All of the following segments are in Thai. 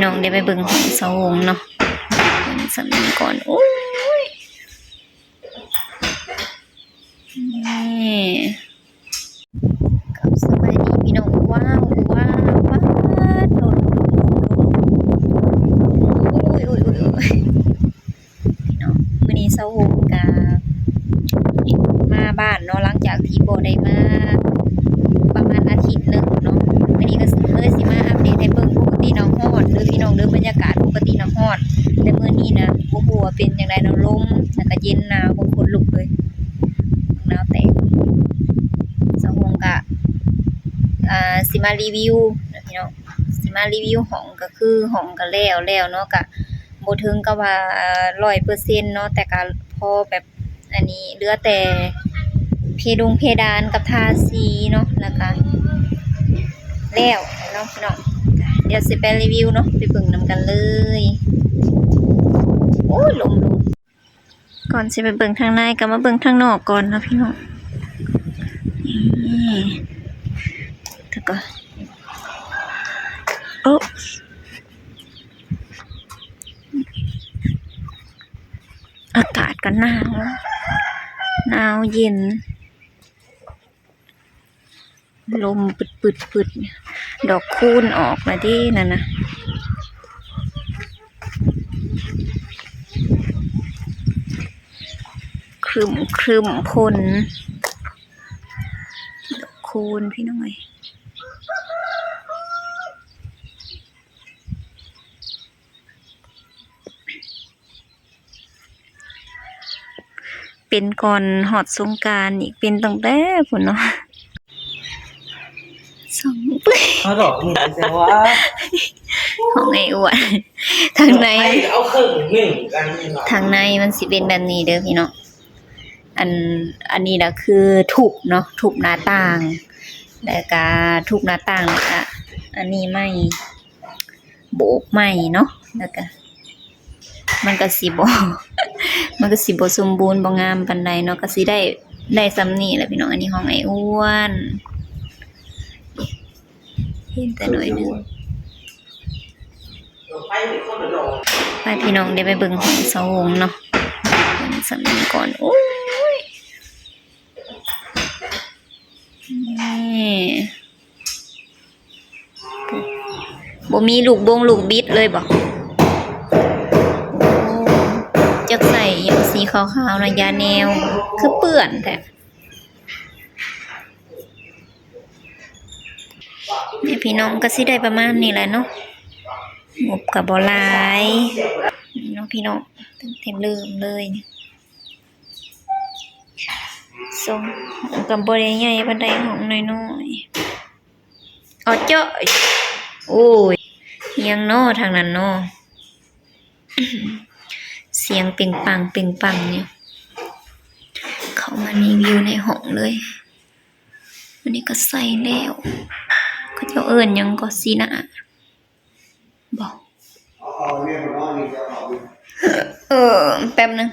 น้องได้ไปเบิ่งของเสาวงเนาะสำนึกก่อนโอ้ยนี่กับสบายดีพี่น้องว้าวว้าวว้าวโดดโอ้ยพี่น้องมื้อนี้เสาวงกับมาบ้านเนาะหลังจากที่บ่ได้มาประมาณอาทิตย์นึงเนาะมื้อนี้ก็เลยสิมาอัปเดตให้เบิ่งปกติน้องฮอดเด้อพี่น้องเด้อบรรยากาศปกติน้องฮอดแต่มื้อนี้นะบ่ฮู้ว่าเป็นจังได๋เนาะลมแล้วก็เย็นหนาวขนลุกเลยหนาวแตกสาวงก็สิมารีวิวนะพี่น้องสิมารีวิวห้องก็คือห้องก็แล้วเนาะก็บ่ถึงกับว่า100%เนาะแต่ก็พอแบบอันนี้เหลือแต่เพดานกับทาสีเนาะแล้วก็แล้วเนาะพี่น้องเดี๋ยวสิไปรีวิวเนาะไปเบิ่งนำกันเลยโอ้ยลมก่อนสิไปเบิ่งทางในก็มาเบิ่งทางนอกก่อนนะพี่น้องนี่แล้วก็โอ้อากาศก็หนาวเย็นลมปึดดอกคูณออกมาดินั่นนะครึมพ่นดอกคูณพี่น้อยเป็นก่อนหอดสงกรานต์อีกเป็นตั้งแต่พุ่นเนาะ2 ปีเขาดอกหนึ่งแต่ว่าของไอ้อ้วนทางในเอาครึ่งหนึ่งกันทางในมันสิเป็นแบบนี้เด้อพี่น้องอันนี้นะคือทุบเนาะทุบหน้าต่างแล้วก็ทุบหน้าต่างแล้วก็อันนี้ไม่โบกไม่เนาะแล้วก็มันก็สิบ่มันก็สิบ่สมบูรณ์บ่งามปานใดเนาะก็สิได้ซ้ำนี้แหละพี่น้องอันนี้ของไอ้อ้วนเห็นแต่หน่อยนึงไปพี่น้องได้ไปเบิ่งของเสาวงเนาะสำนึกก่อนโอ้ยนี่บ่มีลูกบิดเลยบ่จักใส่อย่างสีขาวๆนะยาแนวคือเปื้อนแท้เนี่ยพี่น้องก็สิได้ประมาณนี้แหละเนาะงบก็บ่หลายเนาะพี่น้องเต็มลืมเลยส่งก็บ่ได้ใหญ่ปานใดห้องน้อยๆอ๋อเจ้าโอ้ยยังเนาะทางนั้นเนาะเสียงปิงปังเนี่ยเข้ามารีวิวในห้องเลยวันนี้ก็ใส่แล้วเขาจะเอิ้นหยังก็สินะบอกแป๊บนึง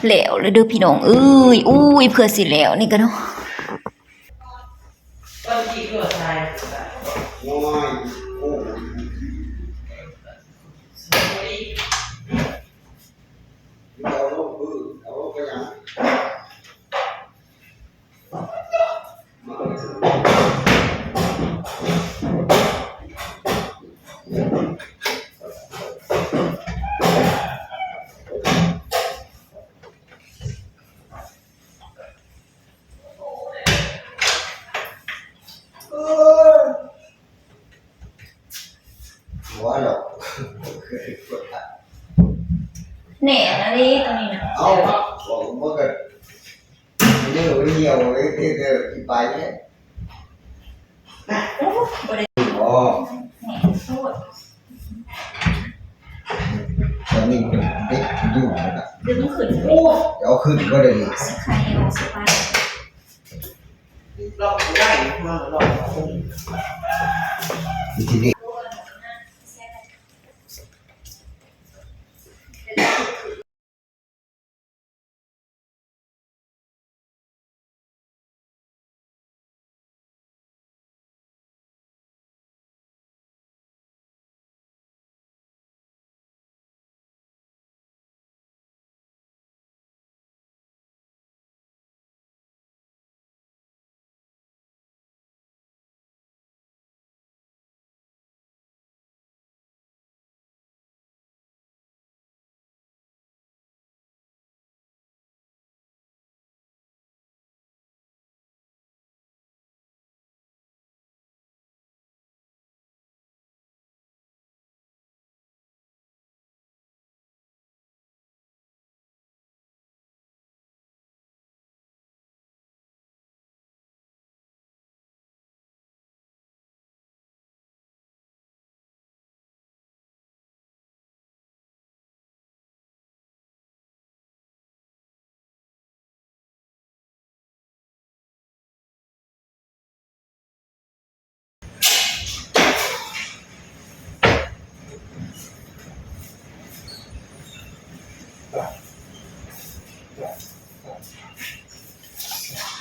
แล้วเลยเด้อพี่น้องอุ้ยเพื่อสิแล้วนี่ก็เนาะแหน่นะดิตรงนี้นะเอาครับบอกว่าเกิดเรื่องเดียวเลยที่เกิดที่ไปเนี่ยอ๋อตอนนี้เป็นเด็กอยู่นะครับดึงขึ้นเดี๋ยวขึ้นก็ได้สไข่ออกสปาเราได้มาเราทีนี้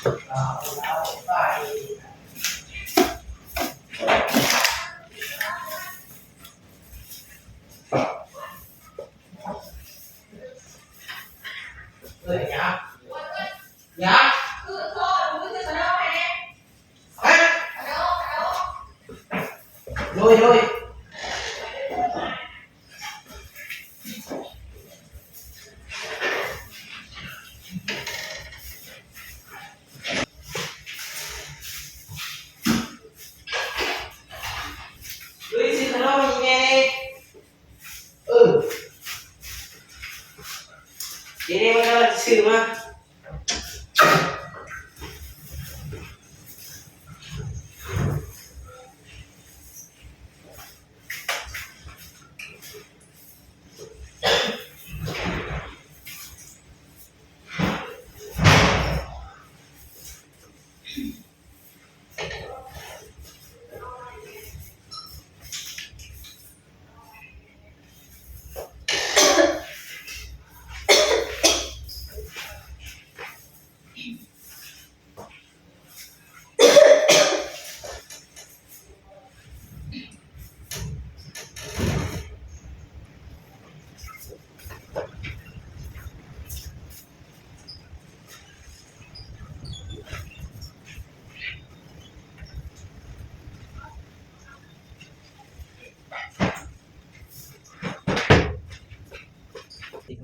Lôi xin hello mình nghe đi đi mà ra xử mà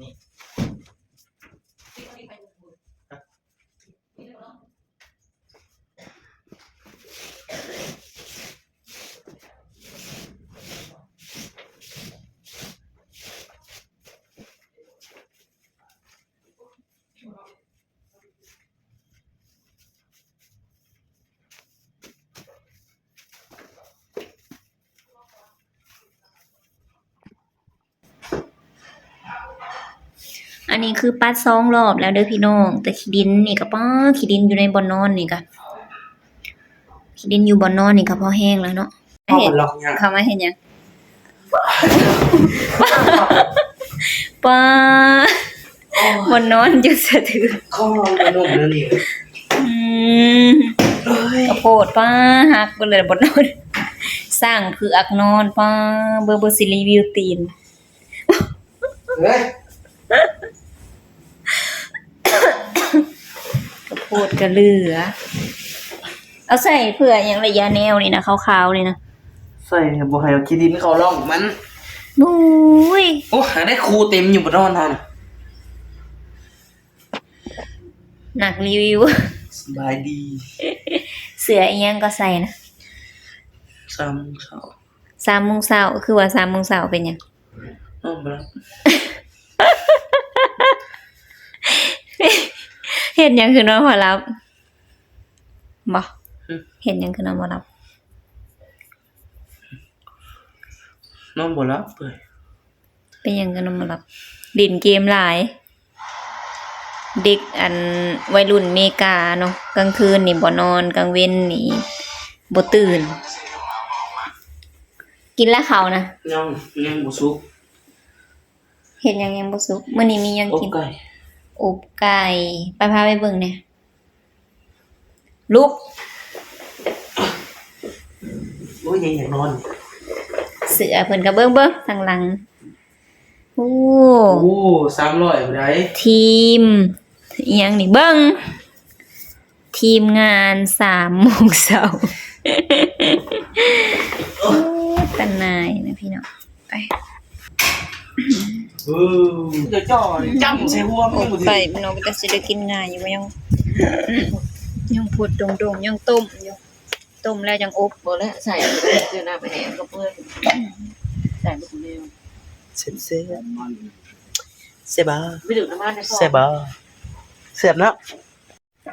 นี่ อันนี้คือปัด2 รอบแล้วเด้อพี่น้องแต่ขี้ดินนี่ก็ป้าขี้ดินอยู่ในบ่อนนอนนี่ก็ขี้ดินอยู่บ่อนนอนนี่ก็พอแห้งแล้วเนาะ พ่อมันล็อกเนี่ย เข้ามาเฮ็ดหยังป้าบ่อนนอนอยู่สะเทือน ข้อมันนุ่มแล้วนี่ ข้าวโพดป้าหักไปเลยบ่นอนสร้างคืออักนอนป้าเบอร์สิรีวิวตีน เฮ้ย ข้าวโพดก็เหลือเอาใส่เพื่อหยังระยะแนวนี่นะขาวๆนี่นะ ใส่บ่ให้เอาขี้ดินเข้าร่องมัน บุ้ย โอ้หาได้ครูเต็มอยู่บนนอนทัน หนักรีวิว สบายดี เสืออีหยังก็ใส่นะ ซ้ำเขา 3 โมงเช้าคือว่า3 โมงเช้าเป็นหยัง นอนมาแล้ว เฮ็ดหยังคือนอนบ่หลับบ่เฮ็ดหยังคือนอนบ่หลับ นอนบ่รับเปื่อย เป็นหยังคือนอนบ่หลับเล่นเกมหลาย เด็กอันวัยรุ่นอเมริกาเนาะกลางคืนนี่บ่นอนกลางเว้นนี่บ่ตื่น กินแล้วเขานะ ยังบ่สุก เฮ็ดหยังยังบ่สุกมื้อนี้มีหยัง อบ กิน ไก่ อบไก่ไปพาไปเบิ่งแหน่ลุก โอ้ยยังอยากนอน เสือเพิ่นก็เบิ่งทางหลังโอ้ โอ้300บ่ได้ ทีมอิหยังนี่เบิ่งทีมงาน3 โมงเช้า ตะนายนะพี่น้องไป เดี๋ยวจ่อจ้ำใส่หัวมึงบ่ ไป สิ พี่น้องก็สิได้กินง่ายอยู่บ่ยังพูดโดงๆยังต้มอยู่ต้มแล้วยังอบ บ่แล้วใส่เจอหน้าไปแหงก็เปื้อนใส่ลูกเร็ว เซบา ไม่ดื่มน้ำมันในฟอง เซบาเสียบนะ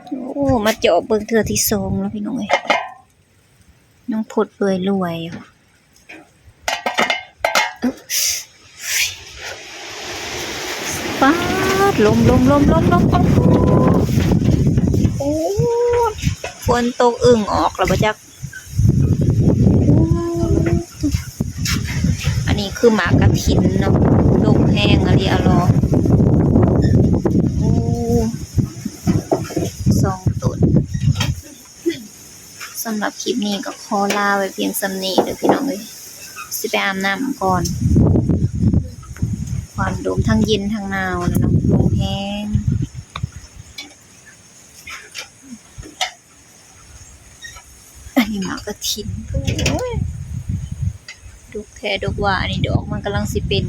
โอ้มาเจาะเบิ่งเทื่อที่2แล้วพี่น้องเอ้ยยังพดเปื่อยรวยอยู่ป๊าดลมโอ้ฝนตกอึ่งออกแล้วบ่จักอันนี้คือหมากกระถินเนาะดกแห้งอะลีอะลอโอ้2 ต้น ำหรับคลิปนี้ก็ขอลาไว้เพียงส่ำนี้เด้อพี่น้องเอ้ยสิไปอาบน้ำก่อนความโดมทั้งเย็นทั้งหนาวเลยเนาะลมแห้งอันนี้หมากกระถินโอ้ยดอกแท้ดอกหว่าอันนี้ดอกมันกำลังสิเป็น